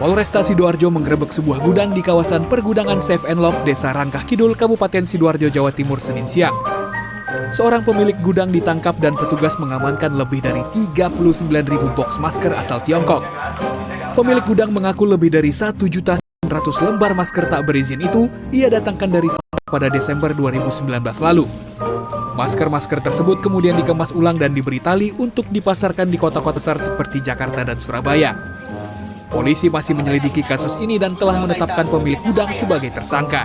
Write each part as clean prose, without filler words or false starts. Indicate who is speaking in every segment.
Speaker 1: Polresta Sidoarjo menggerebek sebuah gudang di kawasan pergudangan Safe and Lock, Desa Rangkah Kidul, Kabupaten Sidoarjo, Jawa Timur, Senin siang. Seorang pemilik gudang ditangkap dan petugas mengamankan lebih dari 39.000 box masker asal Tiongkok. Pemilik gudang mengaku lebih dari 1.900.000 lembar masker tak berizin itu ia datangkan dari Tiongkok pada Desember 2019 lalu. Masker-masker tersebut kemudian dikemas ulang dan diberi tali untuk dipasarkan di kota-kota besar seperti Jakarta dan Surabaya. Polisi masih menyelidiki kasus ini dan telah menetapkan pemilik gudang sebagai tersangka.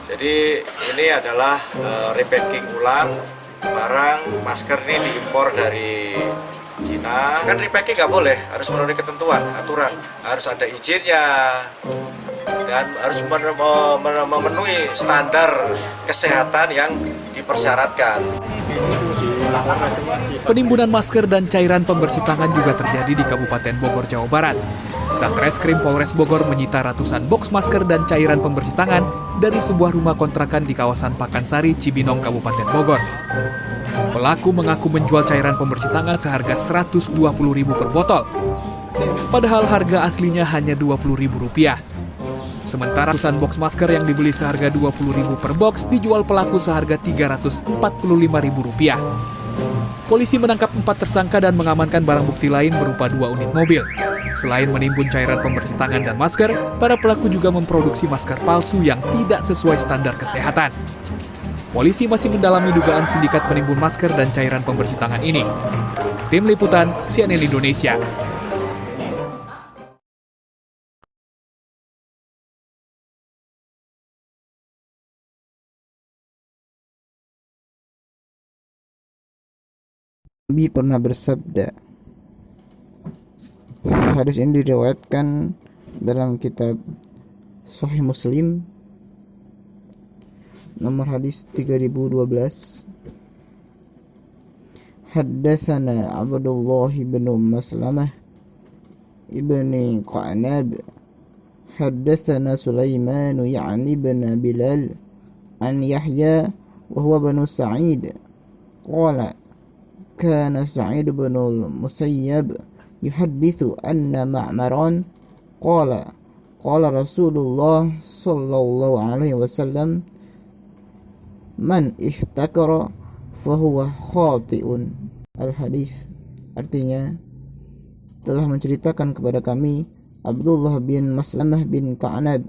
Speaker 2: Jadi ini adalah repacking ulang barang masker ini diimpor dari Cina. Kan repacking nggak boleh, harus memenuhi ketentuan, aturan, harus ada izinnya dan harus memenuhi standar kesehatan yang dipersyaratkan.
Speaker 1: Penimbunan masker dan cairan pembersih tangan juga terjadi di Kabupaten Bogor, Jawa Barat. Satreskrim Polres Bogor menyita ratusan box masker dan cairan pembersih tangan dari sebuah rumah kontrakan di kawasan Pakansari, Cibinong, Kabupaten Bogor. Pelaku mengaku menjual cairan pembersih tangan seharga Rp120.000 per botol. Padahal harga aslinya hanya Rp20.000. Sementara ratusan box masker yang dibeli seharga Rp20.000 per box dijual pelaku seharga Rp345.000. Polisi menangkap 4 tersangka dan mengamankan barang bukti lain berupa 2 unit mobil. Selain menimbun cairan pembersih tangan dan masker, para pelaku juga memproduksi masker palsu yang tidak sesuai standar kesehatan. Polisi masih mendalami dugaan sindikat penimbun masker dan cairan pembersih tangan ini. Tim Liputan, CNN Indonesia.
Speaker 3: Nabi pernah bersabda. Hadis ini diriwayatkan dalam kitab Sahih Muslim nomor hadis 3012. Haddatsana Abdullah bin Maslamah ibni Qa'nab haddatsana Sulaiman ya'ni bin Bilal an Yahya wa huwa bin Sa'id qala kana Sa'id bin al-Musayyab yuhaddithu anna Ma'maran qala Rasulullah sallallahu alaihi wasallam man ihtakara fahuwa khati'un. Al-hadis artinya telah menceritakan kepada kami Abdullah bin Maslamah bin Ka'nab,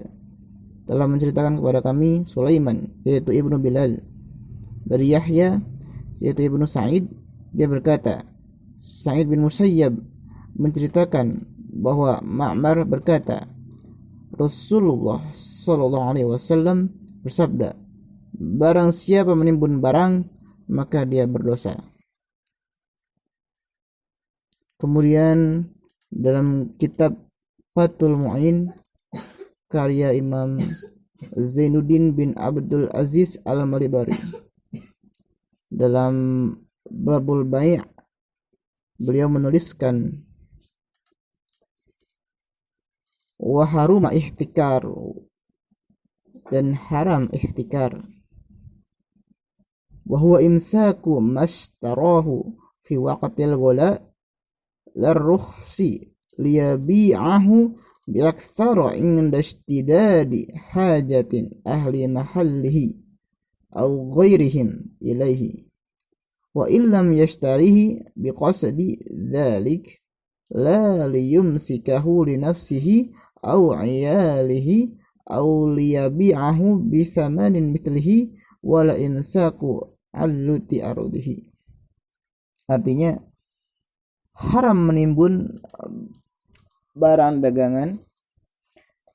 Speaker 3: telah menceritakan kepada kami Sulaiman yaitu Ibnu Bilal dari Yahya yaitu Ibnu Sa'id. Dia berkata, Sa'id bin Musayyab menceritakan bahwa Ma'mar berkata, Rasulullah sallallahu alaihi wasallam bersabda, barang siapa menimbun barang maka dia berdosa. Kemudian dalam kitab Fathul Mu'in karya Imam Zainuddin bin Abdul Aziz Al-Malibari, dalam Babul Bai' beliau menuliskan wa haruma ihtikar, dan haram ihtikar, wa huwa imsaku mashtarahu fi waqtil ghala larrukhsi liyabi'ahu biaktsara inda ishtidadi hajatin ahli mahallihi aw ghairihim ilaihi wa illam yashtarihi biqasdi dzalik la liyumsikahu li nafsihi aw 'iyalihi aw liyabi'ahu bi thamanin mithlihi wala insaku alluti ardihi. Artinya haram menimbun barang dagangan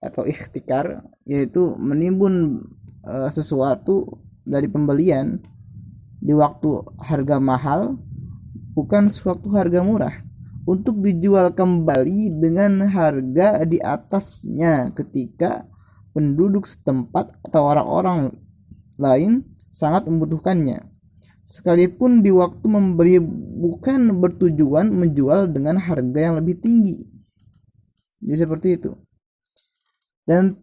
Speaker 3: atau ikhtikar, yaitu menimbun sesuatu dari pembelian di waktu harga mahal, bukan suatu harga murah, untuk dijual kembali dengan harga di atasnya ketika penduduk setempat atau orang-orang lain sangat membutuhkannya, sekalipun di waktu membeli bukan bertujuan menjual dengan harga yang lebih tinggi. Jadi seperti itu. Dan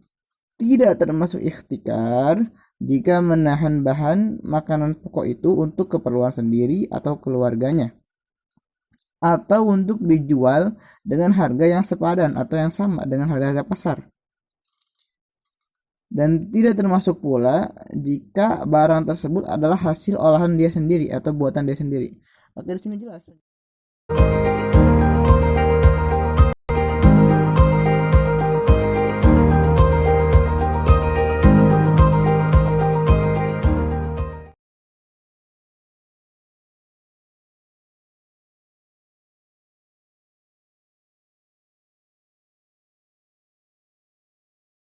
Speaker 3: tidak termasuk ikhtikar jika menahan bahan makanan pokok itu untuk keperluan sendiri atau keluarganya. atau untuk dijual dengan harga yang sepadan atau yang sama dengan harga-harga pasar. Dan tidak termasuk pula jika barang tersebut adalah hasil olahan dia sendiri atau buatan dia sendiri. Oke, di sini jelas.